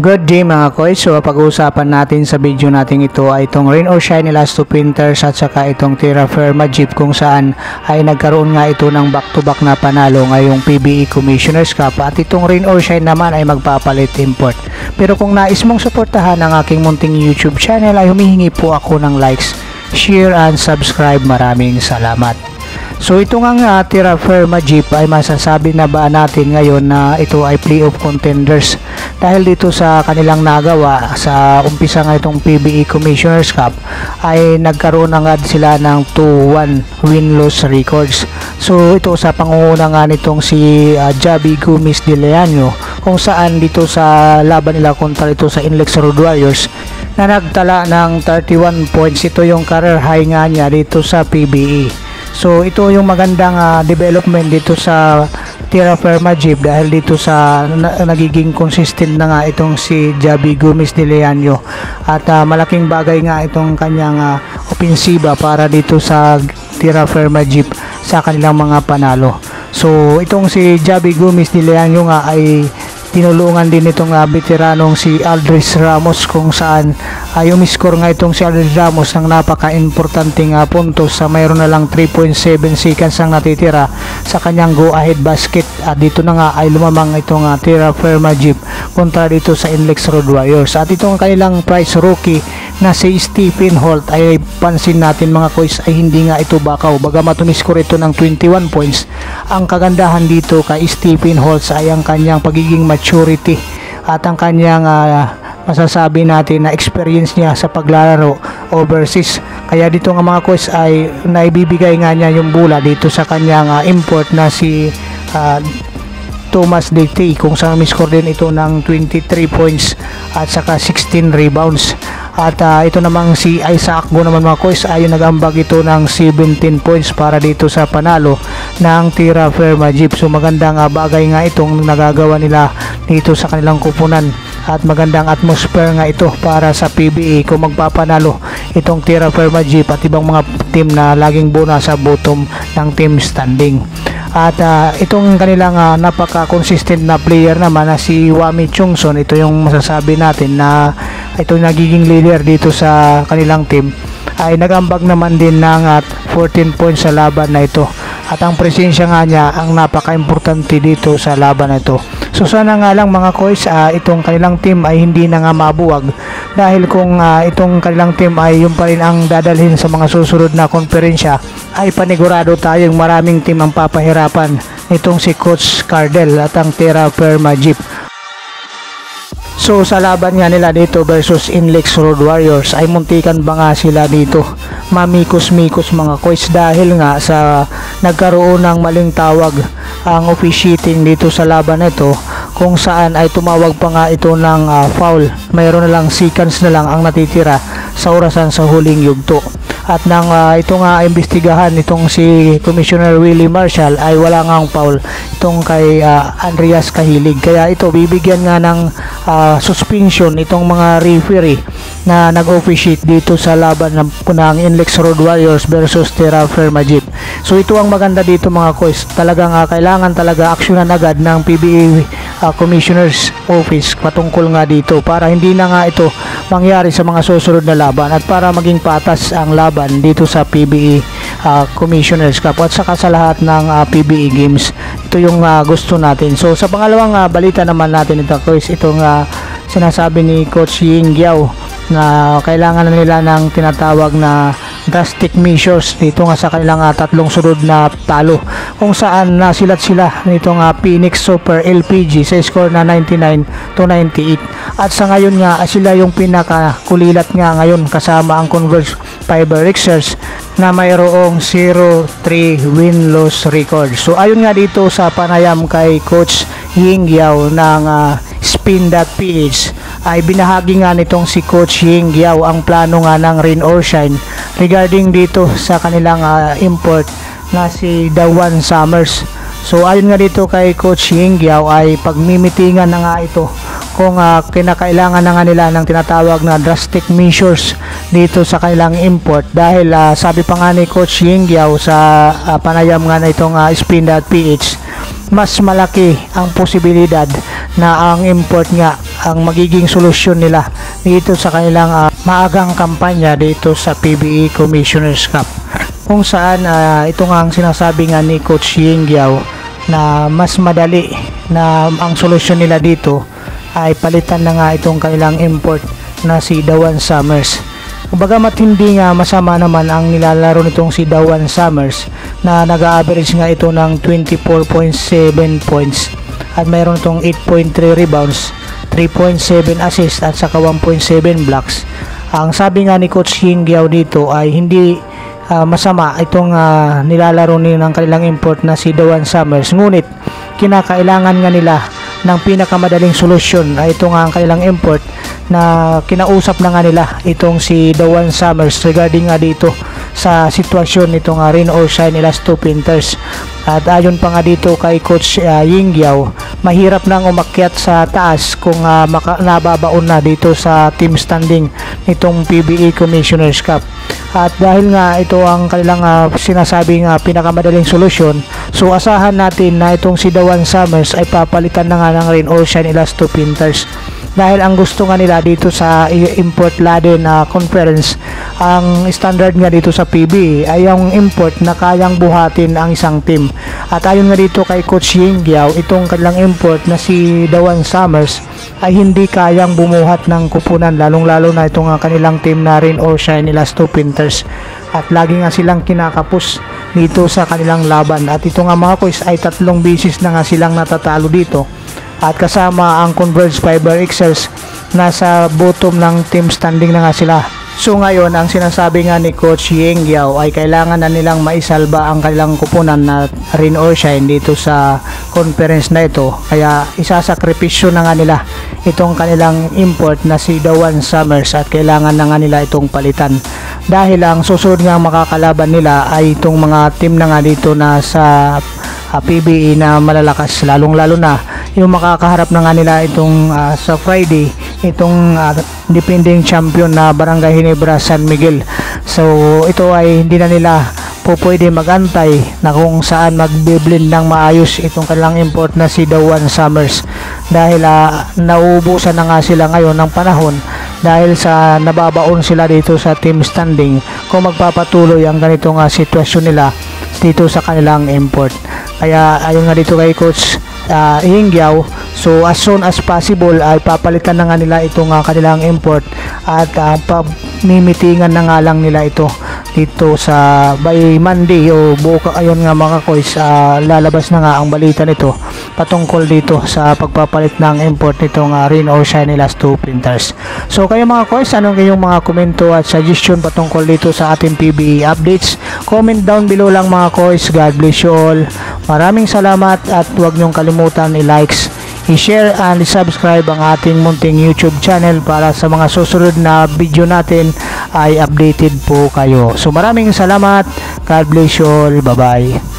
Good day mga koy. So pag-uusapan natin sa video natin ito ay itong Rain or Shine Elasto Printers at saka itong Terra Firma Jeep kung saan ay nagkaroon nga ito ng back-to-back na panalo ngayong PBE Commissioner's Cup at itong Rain or Shine naman ay magpapalit import. Pero kung nais mong suportahan ang aking munting YouTube channel ay humihingi po ako ng likes, share and subscribe. Maraming salamat. So ito nga Terra Firma Jeep ay masasabi na ba natin ngayon na ito ay playoff contenders dahil dito sa kanilang nagawa sa umpisa nga itong PBE Commissioner's Cup ay nagkaroon na nga sila ng 2-1 win-loss records. So ito sa pangunguna nga nitong si Javi Gomez de Leano kung saan dito sa laban nila kontra ito sa Inlex Road Warriors na nagtala ng 31 points. Ito yung career high nga niya dito sa PBE. So ito yung magandang development dito sa Terra Firma Jeep dahil dito sa nagiging consistent na nga itong si Javi Gomez de Leano at malaking bagay nga itong kanyang opensiba para dito sa Terra Firma Jeep sa kanilang mga panalo. So itong si Javi Gomez de Leano nga ay tinulungan din itong veteranong si Aldris Ramos kung saan umiscore nga itong si Aldris Ramos ng napaka-importanting puntos sa mayroon na lang 3.7 seconds ang natitira sa kanyang go ahead basket at dito na nga ay lumamang itong Terra Firma Jeep kontra dito sa Inlex Road Warriors at itong kanilang prize rookie na si Stephen Holt ay pansin natin mga koys ay hindi nga ito bakaw bagamat umiscore ito ng 21 points. Ang kagandahan dito kay Stephen Holt ay ang kanyang pagiging maturity at ang kanyang masasabi natin na experience niya sa paglalaro overseas. Kaya dito nga mga coach ay naibibigay nga niya yung bola dito sa kanyang import na si Thomas DT kung saan miscore din ito ng 23 points at saka 16 rebounds. At ito namang si Isaac Go naman mga coach ay nagambag ito ng 17 points para dito sa panalo ng Terra Firma Jeep. So magandang bagay nga itong nagagawa nila dito sa kanilang kupunan at magandang atmosphere nga ito para sa PBE kung magpapanalo itong Terra Firma Jeep at ibang mga team na laging buna sa bottom ng team standing. At itong kanilang napaka-consistent na player naman na si Wami Chungson, ito yung masasabi natin na ito nagiging leader dito sa kanilang team ay nagambag naman din ng 14 points sa laban na ito at ang presensya nga niya ang napaka-importante dito sa laban na ito. So sana nga lang mga koys itong kanilang team ay hindi na nga mabuwag dahil kung itong kanilang team ay yung pa rin ang dadalhin sa mga susunod na konferensya ay panigurado tayong maraming team ang papahirapan nitong si Coach Cardell at ang Terra Firma Jeep. So sa laban nga nila dito versus Inlex Road Warriors ay muntikan ba nga sila dito mamikos-mikos mga koys dahil nga sa nagkaroon ng maling tawag ang officiating dito sa laban na ito kung saan ay tumawag pa nga ito ng foul. Mayroon na lang seconds na lang ang natitira sa orasan sa huling yugto. At nang ito nga imbestigahan itong si Commissioner Willie Marshall ay wala nga ang foul itong kay Andreas Kahilig. Kaya ito bibigyan nga ng suspension itong mga referee na nag-officiate dito sa laban ng Inlex Road Warriors versus Terra Firma Jeep. So ito ang maganda dito mga koys. Talagang kailangan talaga aksyonan agad ng PBE Commissioner's Office patungkol nga dito para hindi na nga ito mangyari sa mga susunod na laban at para maging patas ang laban dito sa PBE Commissioner's Cup at saka sa lahat ng PBE games. Ito yung gusto natin. So sa pangalawang balita naman natin ito guys, itong sinasabi ni Coach Ying Giao na kailangan na nila ng tinatawag na drastic measures dito nga sa kanilang tatlong sunod na talo kung saan nasilat sila nitong Phoenix Super LPG sa score na 99-98 at sa ngayon nga sila yung pinakakulilat nga ngayon kasama ang Converge Fiber Rixers na mayroong 0-3 win-loss record. So ayon nga dito sa panayam kay Coach Ying Giao ng Spin.ph ay binahagi nga nitong si Coach Ying Giao ang plano nga ng Rain or Shine regarding dito sa kanilang import na si Dawan Summers. So ayon nga dito kay Coach Ying Giao ay pagmimitingan na nga ito kung kinakailangan na nga nila ng tinatawag na drastic measures dito sa kanilang import dahil sabi pa nga ni Coach Ying Giao sa panayam nga na itong Spin.ph mas malaki ang posibilidad na ang import nga ang magiging solusyon nila dito sa kanilang maagang kampanya dito sa PBA Commissioner's Cup, kung saan ito nga ang sinasabi nga ni Coach Ying Giao na mas madali na ang solusyon nila dito ay palitan na nga itong kanilang import na si Dawan Summers. Bagamat hindi nga masama naman ang nilalaro nitong si Dawan Summers na nag-average nga ito ng 24.7 points at mayroon itong 8.3 rebounds, 3.7 assists at saka 1.7 blocks. Ang sabi nga ni Coach Ying Giao dito ay hindi masama itong nilalaro ng kanilang import na si Dawan Summers, ngunit kinakailangan nga nila ng pinakamadaling solusyon ay ito nga ang kanilang import na kinausap na nga nila itong si Dawan Summers regarding nga dito sa sitwasyon nitong rain or shine Elasto Painters. At ayon pa nga dito kay Coach Ying Giao, mahirap nang umakyat sa taas kung nababaon na dito sa team standing nitong PBA Commissioner's Cup. At dahil nga ito ang kanilang sinasabing pinakamadaling solusyon, so asahan natin na itong si Dawan Summers ay papalitan na nga ng rain or shine Elasto Painters. Dahil ang gusto nga nila dito sa import laden conference, ang standard nga dito sa PBA ay yung import na kayang buhatin ang isang team. At ayon nga dito kay Coach Ying Giao, itong kanilang import na si Dawan Summers ay hindi kayang bumuhat ng kupunan, lalong-lalo na itong kanilang team na rain or shine Elasto Painters. At lagi nga silang kinakapos dito sa kanilang laban. At ito nga mga kois ay 3 beses na nga silang natatalo dito. At kasama ang Converge Fiber Excels, nasa bottom ng team standing na nga sila. So ngayon, ang sinasabi nga ni Coach Ying Giao ay kailangan na nilang maisalba ang kanilang kupunan na rain or shine dito sa conference na ito. Kaya isasakripisyo na nga nila itong kanilang import na si Dawan Summers at kailangan na nga nila itong palitan. Dahil ang susunod nga makakalaban nila ay itong mga team na nga dito na sa PBA na malalakas, lalong-lalo na yung makakaharap na nga nila itong sa Friday, itong defending champion na Barangay Ginebra San Miguel. So ito ay hindi na nila po pwede magantay na kung saan magbiblend ng maayos itong kanilang import na si Dawan Summers, dahil nauubusan na nga sila ngayon ng panahon dahil sa nababaon sila dito sa team standing kung magpapatuloy ang ganitong sitwasyon nila dito sa kanilang import. Kaya ayon nga dito kay Coach Ying Giao, so as soon as possible ay papalitan na nga nila itong kanilang import at mimitingan na nga lang nila ito dito sa by Monday o buka. Ayon nga mga kois, lalabas na nga ang balita nito patungkol dito sa pagpapalit ng import nitong rain or shine Elasto Painters. So kayo mga kois, anong kayong mga komento at suggestion patungkol dito sa ating PBA updates? Comment down below lang mga kois. God bless you all. Maraming salamat at huwag niyong kalimutan i-likes, i-share and i-subscribe ang ating munting YouTube channel para sa mga susunod na video natin ay updated po kayo. So maraming salamat. God bless you all. Bye bye.